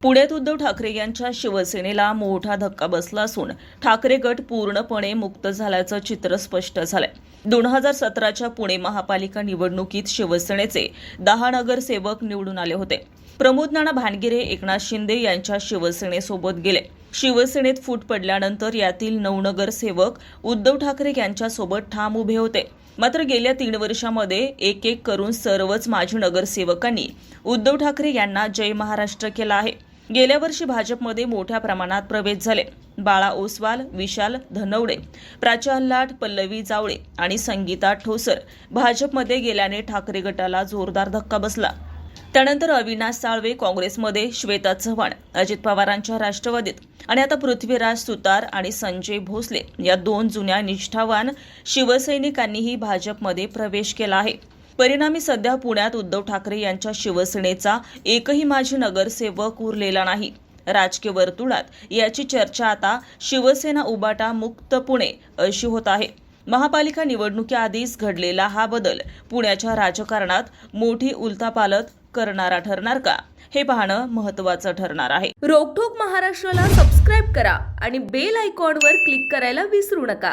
पुण्यात उद्धव ठाकरे यांच्या शिवसेनेला मोठा धक्का बसला असून ठाकरे गट पूर्णपणे मुक्त झाल्याचं चित्र स्पष्ट झालंय। 2017च्या पुणे महापालिका निवडणुकीत शिवसेनेचे 10 नगरसेवक निवडून आले होते। प्रमोद नाना भानगिरे एकनाथ शिंदे यांच्या शिवसेनेसोबत गेले। शिवसेनेत फूट पडल्यानंतर यातील 9 नगरसेवक उद्धव ठाकरे यांच्यासोबत ठाम उभे होते। मात्र गेल्या 3 वर्षांमध्ये एक एक करून सर्वच माजी नगरसेवकांनी उद्धव ठाकरे यांना जय महाराष्ट्र केला आहे। गेल्या वर्षी भाजपमध्ये मोठ्या प्रमाणात प्रवेश झाले। बाळा ओसवाल, विशाल धनवडे, प्राची हल्लाट, पल्लवी जावळे आणि संगीता ठोसर भाजपमध्ये गेल्याने ठाकरे गटाला जोरदार धक्का बसला। त्यानंतर अविनाश साळवे काँग्रेसमध्ये, श्वेता चव्हाण अजित पवारांच्या राष्ट्रवादीत आणि आता पृथ्वीराज सुतार आणि संजय भोसले या 2 जुन्या निष्ठावान शिवसैनिकांनीही भाजपमध्ये प्रवेश केला आहे। परिणामी सध्या पुण्यात उद्धव ठाकरे यांच्या शिवसेनेचा एकही माजी नगरसेवक उरलेला नाही। राजकीय वर्तुळात याची चर्चा आता शिवसेना उबाटा मुक्त पुणे अशी होत आहे। महापालिका निवडणुकीआधीच घडलेला हा बदल पुण्याच्या राजकारणात मोठी उलथापालथ करणारा ठरणार का, हे पाहणं महत्त्वाचं ठरणार आहे। रोकठोक महाराष्ट्राला सबस्क्राईब करा आणि बेल आयकॉनवर क्लिक करायला विसरू नका।